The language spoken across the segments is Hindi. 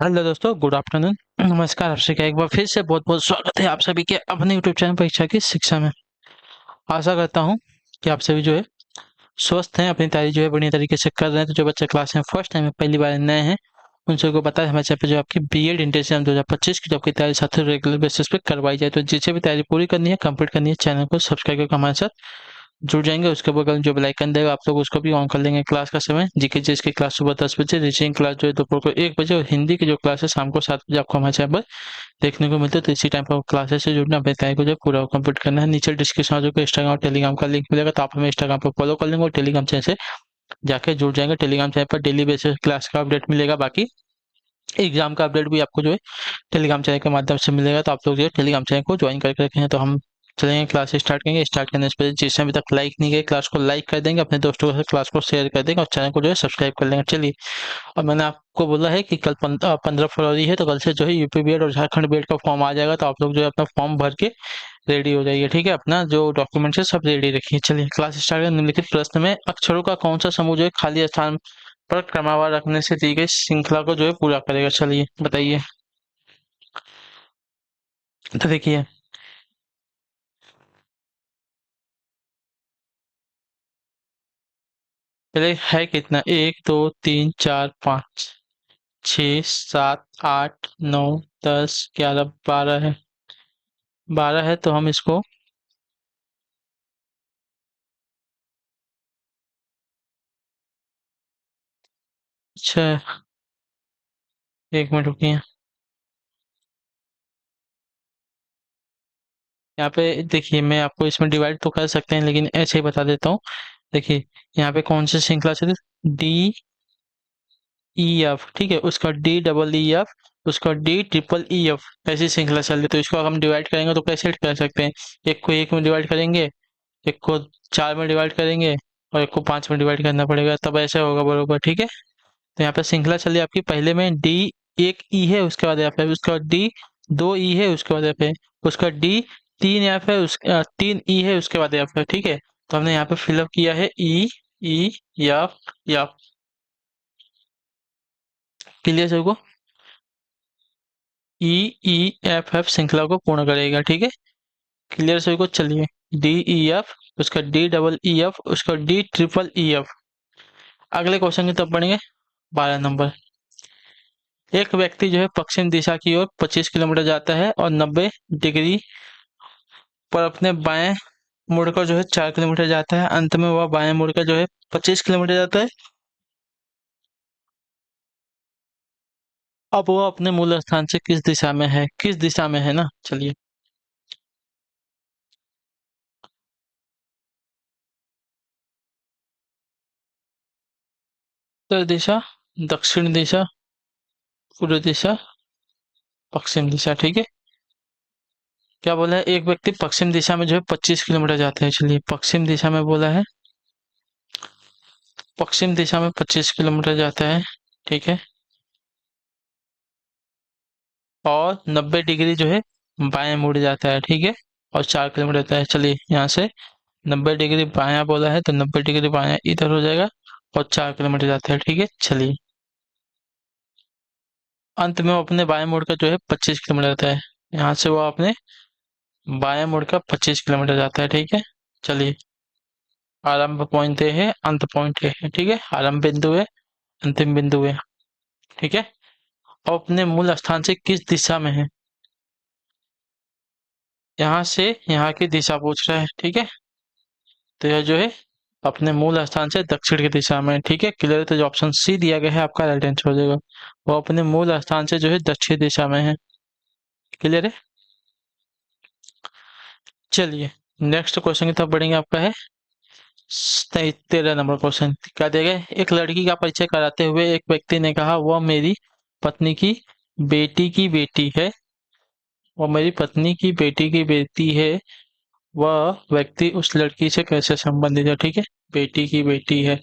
हेलो दोस्तों, गुड आफ्टरनून। नमस्कार। आप सभी का एक बार फिर से बहुत बहुत स्वागत है आप सभी के अपने यूट्यूब चैनल परीक्षा की शिक्षा में। आशा करता हूँ कि आप सभी जो है स्वस्थ हैं, अपनी तैयारी जो है बढ़िया तरीके से कर रहे हैं। तो जो बच्चे क्लास में फर्स्ट टाइम पहली बार नए हैं, उन सबको बताया हमारे चैनल पे जो आपकी बीएड इंटर 2025 की जो आपकी तैयारी साथ रेगुलर बेसिस पे करवाई जाए। तो जिसे भी तैयारी पूरी करनी है, कंप्लीट करनी है, चैनल को सब्सक्राइब करके हमारे साथ जुड़ जाएंगे। उसके बगल में जो बेल आइकन देगा, आप लोग उसको भी ऑन कर लेंगे। क्लास का समय जीके जीएस की क्लास सुबह 10 बजे, रीजनिंग क्लास जो है दोपहर को 1 बजे, और हिंदी की जो क्लास है शाम को 7 बजे आपको हमारे चैनल पर देखने को मिलता है। तो इसी टाइम पर क्लासेस से जुड़ना, अपने तैयारी को जो है पूरा कंप्लीट करना है। नीचे डिस्क्रिप्शन में जो इंस्टाग्राम और टेलीग्राम का लिंक मिलेगा, तो आप हमें इंस्टाग्राम पर फॉलो कर लेंगे और टेलीग्राम चैनल से जाके जुड़ जाएंगे। टेलीग्राम चैनल पर डेली बेसिस क्लास का अपडेट मिलेगा। बाकी एग्जाम का अपडेट भी आपको जो है टेलीग्राम चैनल के माध्यम से मिलेगा। तो आप लोग जो है टेलीग्राम चैनल को ज्वाइन करके रखें। तो हम चलेंगे क्लास स्टार्ट करेंगे। स्टार्ट करने से पहले जिसने अभी तक लाइक नहीं किया, क्लास को लाइक कर देंगे, अपने दोस्तों के साथ क्लास को शेयर कर देंगे और चैनल को जो है सब्सक्राइब कर लेंगे। चलिए, और मैंने आपको बोला है कि कल 15 फरवरी है, तो कल से जो है यूपी बीएड और झारखंड बीएड का फॉर्म आ जाएगा। तो आप लोग जो है अपना फॉर्म भर के रेडी हो जाइए। ठीक है, अपना जो डॉक्यूमेंट्स है सब रेडी रखिए। चलिए क्लास स्टार्ट करें। निम्नलिखित प्रश्न में अक्षरों का कौन सा समूह जो है खाली स्थान पर क्रमवार रखने से दी गई श्रृंखला को जो है पूरा करेगा? चलिए बताइए। तो देखिए, पहले है कितना, 1 2 3 4 5 6 7 8 9 10 11 12 है। 12 है, तो हम इसको छः, 1 मिनट रुकिए। यहाँ पे देखिए, मैं आपको इसमें डिवाइड तो कर सकते हैं, लेकिन ऐसे ही बता देता हूँ। देखिए, यहाँ पे कौन सी श्रृंखला चल रही, डी ई एफ, ठीक है, उसका डी डबल ई एफ, उसका डी ट्रिपल ई एफ, ऐसी श्रृंखला चल रही। तो इसको हम डिवाइड करेंगे तो कैसे कर सकते हैं? एक को 1 में डिवाइड करेंगे, एक को 4 में डिवाइड करेंगे, और एक को 5 में डिवाइड करना पड़ेगा, तब ऐसे होगा बरोबर। ठीक है, तो यहाँ पे श्रृंखला चली आपकी, पहले में डी एक ई है, उसके बाद एफ है, उसके बाद डी दो ई है, उसके बाद एफ है, उसका डी तीन एफ है, 3 ई है, उसके बाद एफ है। ठीक है, तो हमने यहाँ पे फिलअप किया है ई ई एफ एफ। क्लियर सबको? ई ई एफ एफ श्रृंखला को पूर्ण करेगा। ठीक है, क्लियर सभी को? चलिए, डी ई एफ, उसका डी डबल ई एफ, उसका डी ट्रिपल ई एफ। अगले क्वेश्चन की तरफ बढ़ेंगे। 12 नंबर। एक व्यक्ति जो है पश्चिम दिशा की ओर 25 किलोमीटर जाता है और 90 डिग्री पर अपने बाएं मुड़कर जो है 4 किलोमीटर जाता है। अंत में वह बाएं मुड़कर जो है 25 किलोमीटर जाता है। अब वह अपने मूल स्थान से किस दिशा में है? किस दिशा में है ना? चलिए, उत्तर दिशा, दक्षिण दिशा, पूर्व दिशा, पश्चिम दिशा। ठीक है, क्या बोला है? एक व्यक्ति पश्चिम दिशा में जो है 25 किलोमीटर जाता है। चलिए, पश्चिम दिशा में बोला है, पश्चिम दिशा में 25 किलोमीटर जाता है। ठीक है, और 90 डिग्री जो है बाएं मुड़ जाता है। ठीक है, और 4 किलोमीटर जाता है। चलिए, यहाँ से 90 डिग्री बायां बोला है, तो 90 डिग्री बायां इधर हो जाएगा, और 4 किलोमीटर जाता है। ठीक है, चलिए, अंत में वो अपने बाएं मुड़ का जो है 25 किलोमीटर जाता है। यहाँ से वो अपने बाएं मुड़ का 25 किलोमीटर जाता है। ठीक है, चलिए, आरंभ पॉइंट ए है, अंत पॉइंट ए है। ठीक है, आरंभ बिंदु है, अंतिम बिंदु है। ठीक है, और अपने मूल स्थान से किस दिशा में है? यहाँ से यहाँ की दिशा पूछ रहा है। ठीक है, तो यह जो है अपने मूल स्थान से दक्षिण की दिशा में है। ठीक है, क्लियर है? तो जो ऑप्शन सी दिया गया है आपका राइट आंसर हो जाएगा। वो अपने मूल स्थान से जो है दक्षिण दिशा में है। क्लियर है? चलिए, नेक्स्ट क्वेश्चन की तरफ बढ़ेंगे। आपका है 13 नंबर क्वेश्चन। क्या दिया गया है? एक लड़की का परिचय कराते हुए एक व्यक्ति ने कहा, वह मेरी पत्नी की बेटी है। वह मेरी पत्नी की बेटी है। वह व्यक्ति उस लड़की से कैसे संबंधित है? ठीक है, बेटी की बेटी है।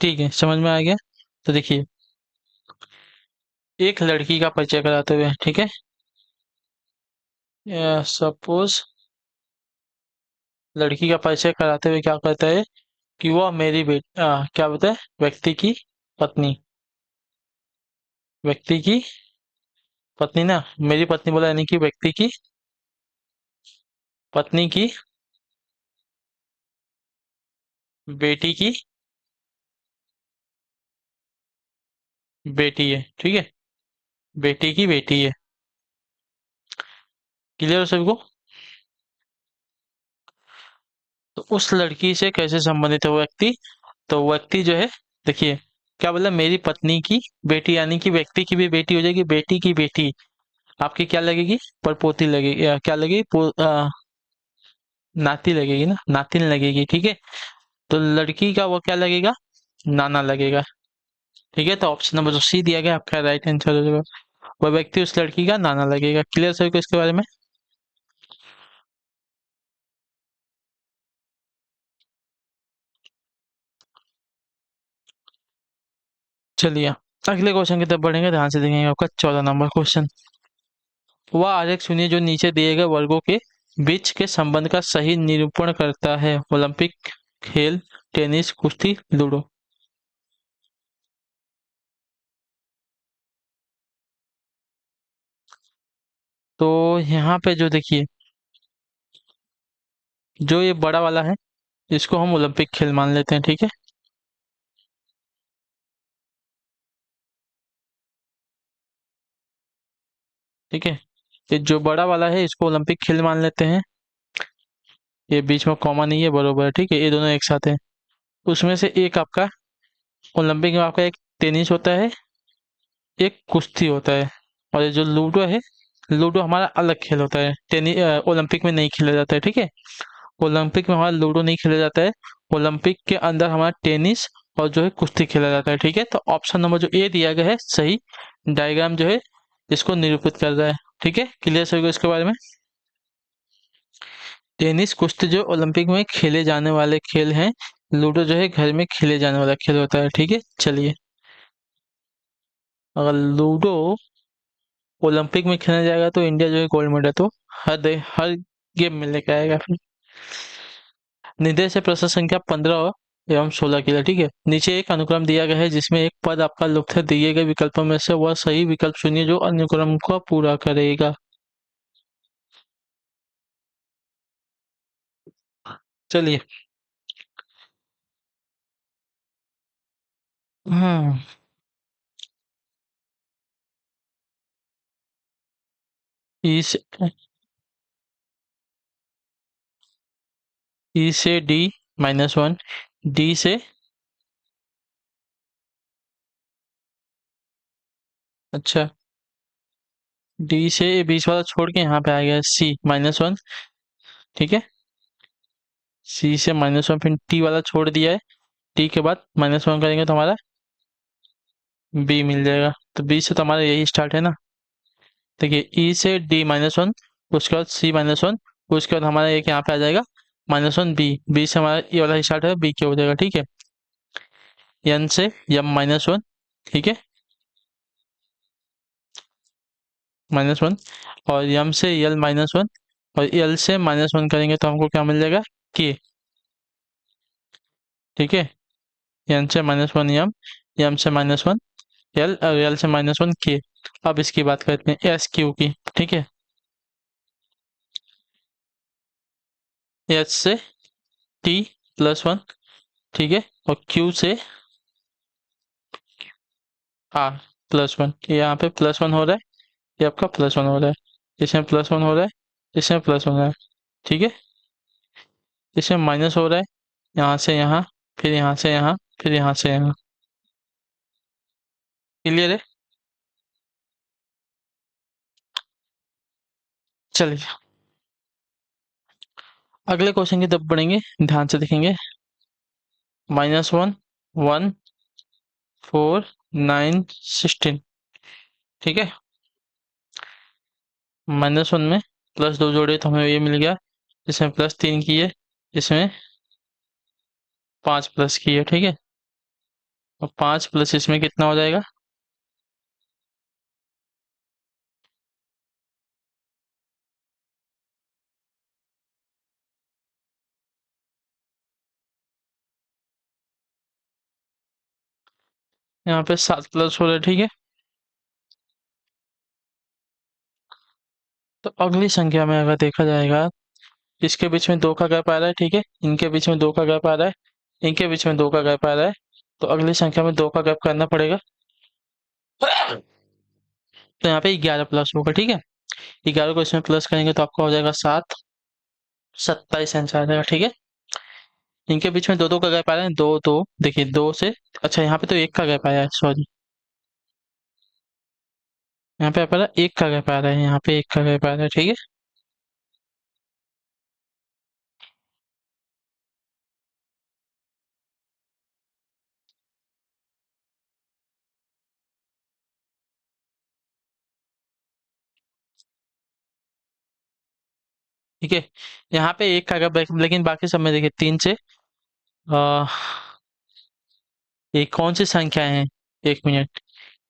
ठीक है, समझ में आ गया? तो देखिए, एक लड़की का परिचय कराते हुए, ठीक है, सपोज लड़की का परिचय कराते हुए क्या कहता है कि वह मेरी बेटी, क्या बोलता है, व्यक्ति की पत्नी, व्यक्ति की पत्नी ना, मेरी पत्नी बोला यानी कि व्यक्ति की, पत्नी की बेटी की बेटी है, ठीक है। बेटी की बेटी है। क्लियर हो सभी को? तो उस लड़की से कैसे संबंधित है वो व्यक्ति? तो व्यक्ति जो है, देखिए क्या बोला, मेरी पत्नी की बेटी, यानी कि व्यक्ति की भी बेटी हो जाएगी, बेटी की बेटी आपकी क्या लगेगी? परपोती लगेगी, या क्या लगेगी? नाती लगेगी ना, नातिन लगेगी, ठीक है। तो लड़की का वो क्या लगेगा? नाना लगेगा, ठीक है। तो ऑप्शन नंबर जो सी दिया गया आपका राइट आंसर हो जाएगा। वह व्यक्ति उस लड़की का नाना लगेगा। क्लियर सर को इसके बारे में? चलिए अगले क्वेश्चन की तरफ बढ़ेंगे, ध्यान से देखेंगे। आपका 14 नंबर क्वेश्चन, वह आरेख सुनिए जो नीचे दिए गए वर्गों के बीच के संबंध का सही निरूपण करता है। ओलंपिक खेल, टेनिस, कुश्ती, लूडो। तो यहाँ पे जो देखिए, जो ये बड़ा वाला है इसको हम ओलंपिक खेल मान लेते हैं, ठीक है। ठीक है, ये जो बड़ा वाला है इसको ओलंपिक खेल मान लेते हैं। ये बीच में कॉमा नहीं है, बरोबर है, ठीक है। ये दोनों एक साथ हैं। उसमें से एक आपका ओलंपिक में आपका एक टेनिस होता है, एक कुश्ती होता है। और ये जो लूडो है, लूडो हमारा अलग खेल होता है, टेनिस ओलंपिक में नहीं खेला जाता है, ठीक है। ओलंपिक में हमारा लूडो नहीं खेला जाता है। ओलंपिक के अंदर हमारा टेनिस और जो है कुश्ती खेला जाता है, ठीक है। तो ऑप्शन नंबर जो ए दिया गया है सही डायग्राम जो है इसको निरूपित कर रहा है, ठीक है। क्लियर सभी को इसके बारे में? टेनिस कुश्ती जो ओलंपिक में खेले जाने वाले खेल हैं, लूडो जो है घर में खेले जाने वाला खेल होता है, ठीक है। चलिए, अगर लूडो ओलंपिक में खेला जाएगा तो इंडिया जो है गोल्ड मेडल तो हर गेम में लेके आएगा फिर। निर्देश है प्रश्न संख्या 15 एवं 16 के लिए, ठीक है। नीचे एक अनुक्रम दिया गया है जिसमें एक पद आपका लुप्त है, दिए गए विकल्पों में से वह सही विकल्प चुनिए जो अनुक्रम को पूरा करेगा। चलिए, हम्म ई से डी -1, डी से, अच्छा, डी से ये बीच वाला छोड़ के यहाँ पे आ गया सी -1, ठीक है। सी से -1, फिर टी वाला छोड़ दिया है। टी के बाद -1 करेंगे तो हमारा बी मिल जाएगा। तो बी से तो हमारा यही स्टार्ट है ना। देखिए ई से डी -1, उसके बाद सी -1, उसके बाद हमारा एक यहाँ पे आ जाएगा -1 बी, बी से हमारा ये वाला स्टार्ट है, बी के हो जाएगा, ठीक है। एन से एम -1, ठीक है, -1, और एम से एल -1, और एल से -1 करेंगे तो हमको क्या मिल जाएगा? के, ठीक है। एन से -1 एम, एम से -1 एल, और एल से -1 के। अब इसकी बात करते हैं एस क्यू की, ठीक है। एच से टी +1, ठीक है, और क्यू से आर +1। यहाँ पे +1 हो रहा है, ये आपका +1 हो रहा है, इसमें +1 हो रहा है, इसमें +1 हो रहा है, ठीक है। इसमें माइनस हो रहा है, यहाँ से यहाँ, फिर यहाँ से यहाँ, फिर यहाँ से यहाँ। क्लियर है? चलिए अगले क्वेश्चन की तरफ बढ़ेंगे, ध्यान से देखेंगे। -1, 1, 4, 9, 16, ठीक है। -1 में +2 जोड़े तो हमें ये मिल गया, इसमें +3 की है, इसमें 5 प्लस की है, ठीक है। और 5 प्लस इसमें कितना हो जाएगा? यहाँ पे 7 प्लस हो रहा है, ठीक है। तो अगली संख्या में अगर देखा जाएगा, इसके बीच में 2 का गैप आ रहा है, ठीक है, इनके बीच में 2 का गैप आ रहा है, इनके बीच में 2 का गैप आ रहा है, तो अगली संख्या में 2 का गैप करना पड़ेगा। तो यहाँ पे 11 प्लस होगा, ठीक है, 11 को इसमें प्लस करेंगे तो आपका हो जाएगा 7, 27 आंसर आ जाएगा, ठीक है। इनके बीच में 2-2 का गैप आ रहा है, 2-2, देखिए 2 से, अच्छा यहाँ पे तो 1 का गैप आया है, सॉरी, यहाँ पे आप 1 का गैप आ रहा है, यहाँ पे 1 का गैप आ रहा है, ठीक है। ठीक है, यहाँ पे 1 का गैप, लेकिन बाकी सब में देखिए 3 से, आ, ये कौन सी संख्या है, 1 मिनट,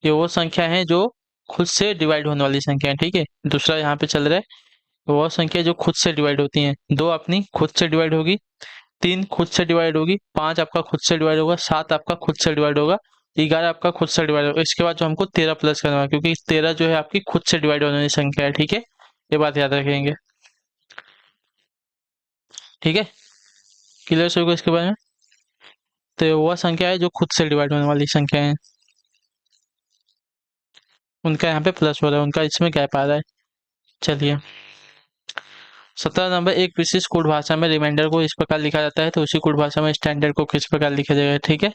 ये वो संख्या है जो खुद से डिवाइड होने वाली संख्या है, ठीक है। दूसरा यहाँ पे चल रहा है, वो संख्या जो खुद से डिवाइड होती हैं, 2 अपनी खुद से डिवाइड होगी, 3 खुद से डिवाइड होगी, 5 आपका खुद से डिवाइड होगा, 7 आपका खुद से डिवाइड होगा, 11 आपका खुद से डिवाइड होगा। इसके बाद जो हमको 13 प्लस करना है, क्योंकि 13 जो है आपकी खुद से डिवाइड होने वाली संख्या है, ठीक है, ये बात याद रखेंगे, ठीक है। क्लियर होगा इसके बारे में। तो वह संख्या है जो खुद से डिवाइड होने वाली संख्या है, उनका यहाँ पे प्लस हो रहा है, उनका इसमें गैप आ रहा है। चलिए, 17 नंबर, एक विशिष्ट कोड भाषा में रिमाइंडर को इस प्रकार लिखा जाता है, तो उसी कोड भाषा में स्टैंडर्ड को किस प्रकार लिखा जाएगा, ठीक है।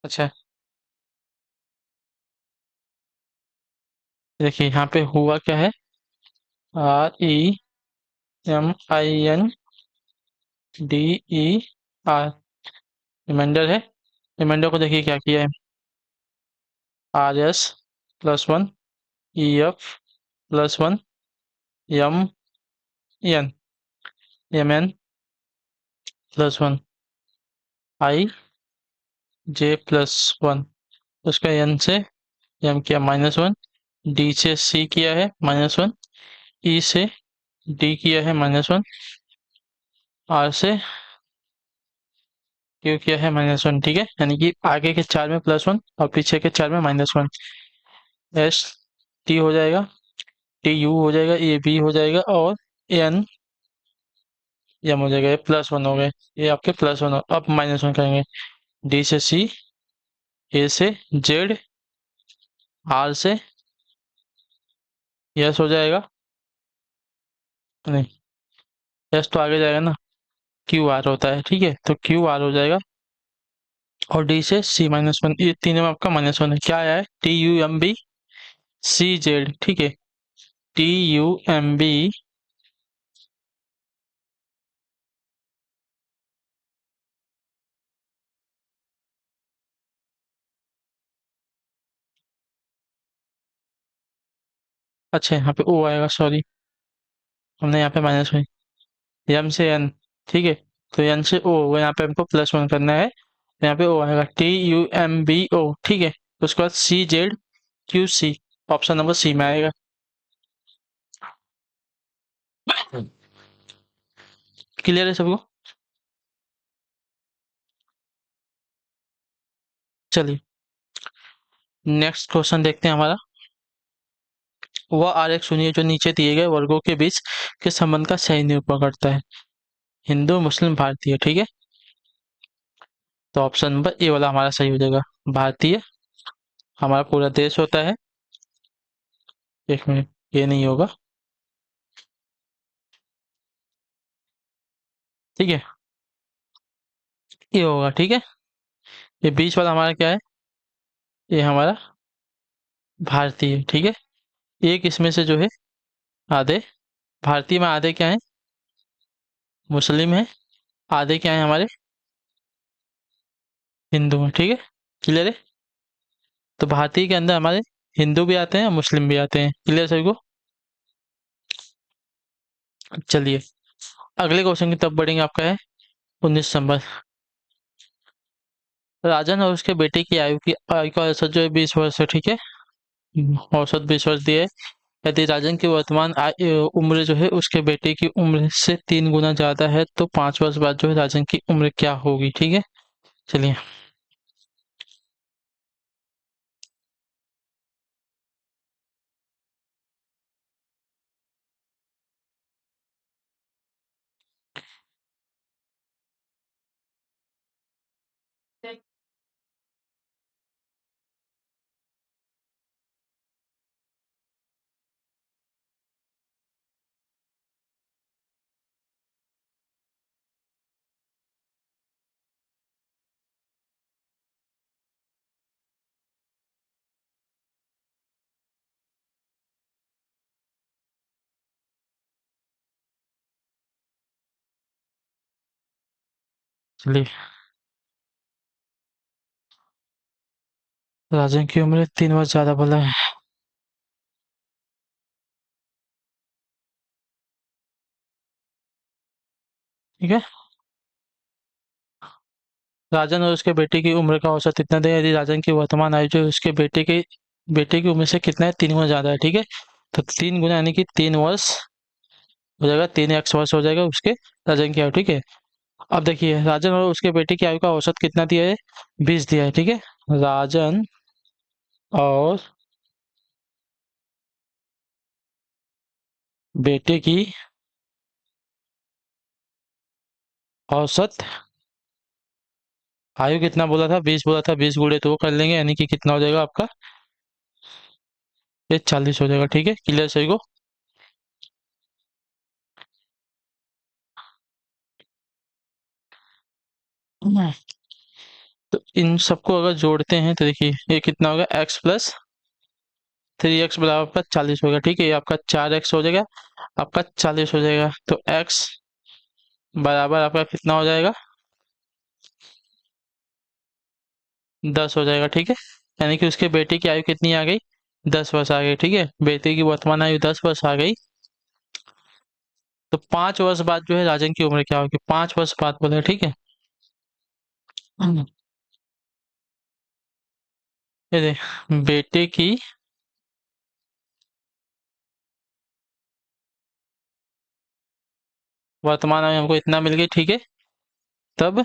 अच्छा, देखिए यहाँ पे हुआ क्या है, REMINDER, रिमाइंडर है। रिमाइंडर को देखिए क्या किया है, RS+1, EF+1, MN, MN+1, IJ+1, उसका N से M किया -1, D से C किया है -1, E से D किया है -1, R से Q किया है -1, ठीक है, यानी कि आगे के 4 में +1 और पीछे के 4 में -1। S T हो जाएगा, TU हो जाएगा, AB हो जाएगा, और N M हो जाएगा, ये +1 हो गए, ये आपके +1 हो, अब -1 करेंगे, D से C, A से Z, R से S हो जाएगा, नहीं, S तो आगे जाएगा ना, QR होता है, ठीक है, तो QR हो जाएगा, और D से C-1, ये तीनों में आपका -1 है, क्या आया है, TUMBCZ, ठीक है, TUMB, अच्छा यहाँ पे O आएगा, सॉरी, हमने यहाँ पे -1, M से N, ठीक है, तो N से O, वो यहाँ पे हमको +1 करना है, तो यहाँ पे O आएगा, TUMBO, ठीक है, उसके बाद CZQC, ऑप्शन नंबर C में आएगा। क्लियर है सबको। चलिए, नेक्स्ट क्वेश्चन देखते हैं हमारा, वह आरेख सुनिए जो नीचे दिए गए वर्गों के बीच के संबंध का सही निरूपण करता है, हिंदू, मुस्लिम, भारतीय, ठीक है, तो ऑप्शन नंबर ए वाला हमारा सही हो जाएगा, भारतीय हमारा पूरा देश होता है, 1 मिनट, ये नहीं होगा, ठीक है, ये होगा, ठीक है, ये बीच वाला हमारा क्या है, ये हमारा भारतीय, ठीक है, एक इसमें से जो है आधे, भारतीय में आधे क्या है, मुस्लिम है, आधे क्या है हमारे हिंदू है, ठीक है, क्लियर है, तो भारतीय के अंदर हमारे हिंदू भी आते हैं और मुस्लिम भी आते हैं, क्लियर सभी को। चलिए, अगले क्वेश्चन की तरफ बढ़ेंगे, आपका है 19 नंबर, राजन और उसके बेटे की आयु का औसत जो है 20 वर्ष है, ठीक है, औसत 20 वर्ष दिया है, यदि राजन की वर्तमान उम्र जो है उसके बेटे की उम्र से 3 गुना ज्यादा है तो 5 वर्ष बाद जो है राजन की उम्र क्या होगी। ठीक है, चलिए। चलिए, राजन की उम्र 3 वर्ष ज्यादा बोला है। ठीक है, राजन और उसके बेटे की उम्र का औसत इतना दें यदि राजन की वर्तमान आयु जो है उसके बेटे की उम्र से कितना है, 3 गुना ज्यादा है। ठीक है, तो 3 गुना यानी कि 3 वर्ष हो जाएगा, 3x वर्ष हो जाएगा उसके राजन की आयु। ठीक है, अब देखिए राजन और उसके बेटे की आयु का औसत कितना दिया है, 20 दिया है। ठीक है, राजन और बेटे की औसत आयु कितना बोला था, 20 बोला था, 20 गुणे 2 कर लेंगे यानी कि कितना हो जाएगा आपका, ये 40 हो जाएगा। ठीक है, क्लियर सही को। हम्म। तो इन सबको अगर जोड़ते हैं तो देखिए ये कितना होगा, x+3x बराबर आपका 40 होगा। ठीक है, ये आपका 4x हो जाएगा, आपका 40 हो जाएगा। तो x बराबर आपका कितना हो जाएगा, 10 हो जाएगा। ठीक है, यानी कि उसके बेटे की आयु कितनी आ गई, 10 वर्ष आ गई। ठीक है, बेटे की वर्तमान आयु 10 वर्ष आ गई। तो 5 वर्ष बाद जो है राजन की उम्र क्या होगी, 5 वर्ष बाद बोले। ठीक है, हम्म, ये देख, बेटे की वर्तमान आयु हमको इतना मिल गई। ठीक है, तब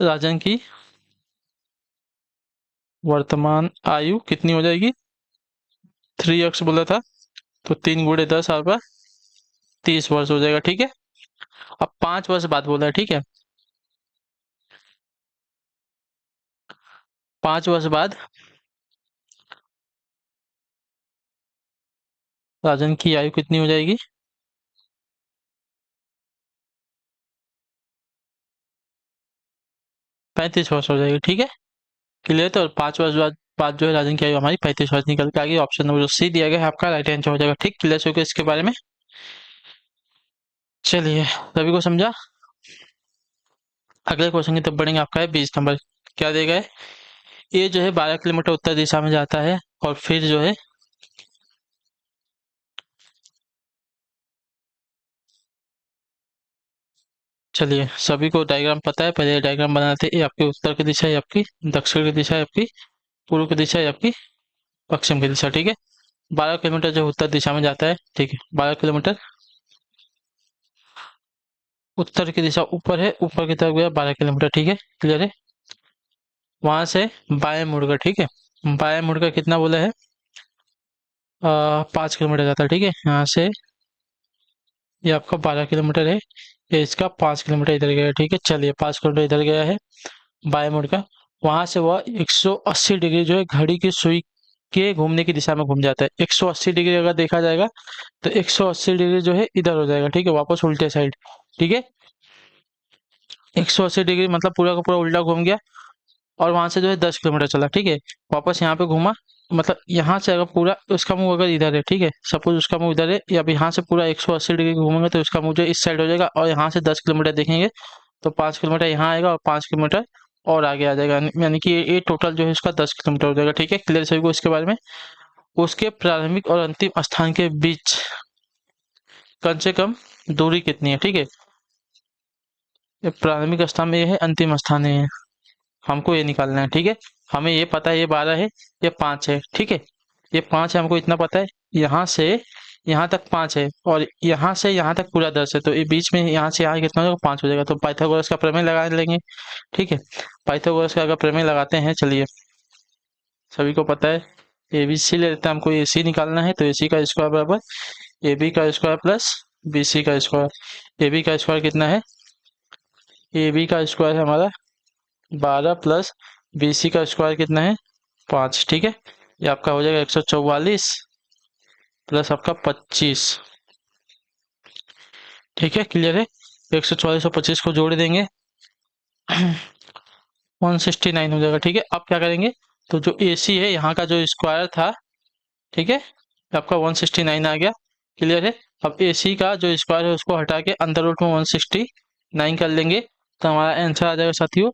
राजन की वर्तमान आयु कितनी हो जाएगी, 3x बोला था, तो 3 गुणे 10 आपका 30 वर्ष हो जाएगा। ठीक है, अब 5 वर्ष बाद बोला है। ठीक है, 5 वर्ष बाद राजन की आयु कितनी हो जाएगी, 35 वर्ष हो जाएगी। ठीक है, क्लियर। तो 5 वर्ष बाद जो है राजन की आयु हमारी 35 वर्ष निकल के आ गई। ऑप्शन नंबर सी दिया गया है आपका, राइट आंसर हो जाएगा। ठीक, क्लियर हो गया इसके बारे में। चलिए, सभी को समझा। अगले क्वेश्चन की तरफ बढ़ेंगे। आपका है 20 नंबर। क्या देगा है, ये जो है 12 किलोमीटर उत्तर दिशा में जाता है और फिर जो है, चलिए सभी को डायग्राम पता है, पहले डायग्राम बनाते हैं। ये आपकी उत्तर की दिशा है, आपकी दक्षिण की दिशा है, आपकी पूर्व की दिशा है, आपकी पश्चिम की दिशा। ठीक है, 12 किलोमीटर जो उत्तर दिशा में जाता है। ठीक है, 12 किलोमीटर उत्तर की दिशा ऊपर है, ऊपर की तरफ गया 12 किलोमीटर। ठीक है, क्लियर है। वहां से बाएं मुड़कर। ठीक है, बाएं मुड़कर कितना बोला है, 5 किलोमीटर जाता है। ठीक है, यहाँ से ये आपका 12 किलोमीटर है, ये इसका 5 किलोमीटर इधर गया है। ठीक है, चलिए 5 किलोमीटर इधर गया है बाएं मुड़कर। वहां से वह 180 डिग्री जो है घड़ी की सुई के घूमने की दिशा में घूम जाता है। 180 डिग्री अगर देखा जाएगा तो 180 डिग्री जो है इधर हो जाएगा। ठीक है, वापस उल्टे साइड। ठीक है, 180 डिग्री मतलब पूरा का पूरा उल्टा घूम गया और वहां से जो है 10 किलोमीटर चला। ठीक है, वापस यहाँ पे घूमा, मतलब यहाँ से अगर पूरा उसका मुंह अगर इधर है, ठीक है, सपोज उसका मुंह इधर है, या अब यहाँ से पूरा 180 डिग्री घूमेंगे तो उसका मुंह जो इस साइड हो जाएगा और यहाँ से 10 किलोमीटर देखेंगे तो 5 किलोमीटर यहाँ आएगा और 5 किलोमीटर और आगे आ जाएगा, यानी कि ये टोटल जो है उसका 10 किलोमीटर हो जाएगा। ठीक है, क्लियर सभी को इसके बारे में। उसके प्रारंभिक और अंतिम स्थान के बीच कम से कम दूरी कितनी है। ठीक है, ये प्रारंभिक स्थान में ये है, अंतिम स्थान में ये है, हमको ये निकालना है। ठीक है, हमें ये पता है ये 12 है, ये 5 है। ठीक है, ये 5 है, हमको इतना पता है, यहाँ से यहाँ तक 5 है और यहाँ से यहाँ तक पूरा 10 है, तो ये बीच में यहाँ से यहाँ कितना हो जाएगा, 5 हो जाएगा। तो पाइथागोरस का प्रमेय लगा लेंगे। ठीक है, पाइथागोरस का अगर प्रमेय लगाते हैं, चलिए सभी को पता है, ए बी सी ले लेते हैं, हमको ए सी निकालना है। तो ए सी का स्क्वायर बराबर ए बी का स्क्वायर प्लस बी सी का स्क्वायर। ए बी का स्क्वायर कितना है, ए बी का स्क्वायर है हमारा 12 प्लस बी सी का स्क्वायर कितना है 5। ठीक है, ये आपका हो जाएगा 144 प्लस आपका 25। ठीक है, क्लियर है। 144 और 25 को जोड़ देंगे 169 हो जाएगा। ठीक है, अब क्या करेंगे, तो जो ए सी है यहाँ का जो स्क्वायर था, ठीक है, आपका 169 आ गया। क्लियर है। अब ए सी का जो स्क्वायर है उसको हटा के अंदर रूट में 169 कर लेंगे, तो हमारा आंसर आ जाएगा साथियों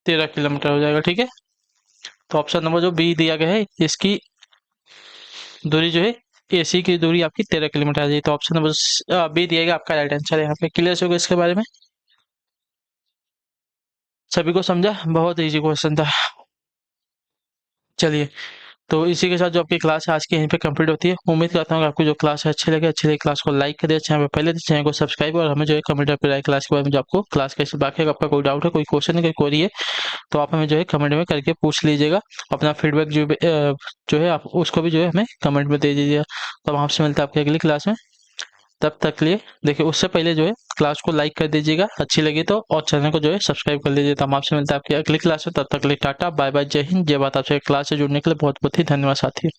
13 किलोमीटर हो जाएगा। ठीक है, तो ऑप्शन नंबर जो बी दिया गया है, इसकी दूरी जो है ए सी की दूरी आपकी 13 किलोमीटर आ जाएगी। तो ऑप्शन नंबर बी दिया गया आपका राइट आंसर है। यहाँ पे क्लियर होगा इसके बारे में, सभी को समझा? बहुत इजी क्वेश्चन था। चलिए, तो इसी के साथ जो आपकी क्लास है आज की यहीं पे कंप्लीट होती है। उम्मीद करता हूँ कि आपको जो क्लास है अच्छी लगे। अच्छी लगे क्लास को लाइक करिए, चैनल पर पहले तो चैनल को सब्सक्राइब, और हमें जो है कमेंट पे राय क्लास के बारे में, जो आपको क्लास कैसे बाकी है, आपका कोई डाउट है, कोई क्वेश्चन है, कोई क्वेरी है, तो आप हमें जो है कमेंट में करके पूछ लीजिएगा। अपना फीडबैक जो है आप उसको भी जो है हमें कमेंट में दे दीजिएगा। तो हम आपसे मिलते हैं आपकी अगली क्लास में। तब तक के लिए देखिए, उससे पहले जो है क्लास को लाइक कर दीजिएगा अच्छी लगी तो, और चैनल को जो है सब्सक्राइब कर लीजिए। तो हम आपसे मिलते हैं आपकी अगली क्लास में। तब तक के लिए टाटा बाय बाय, जय हिंद, जय भारत। आपसे क्लास से जुड़ने के लिए बहुत बहुत ही धन्यवाद साथी।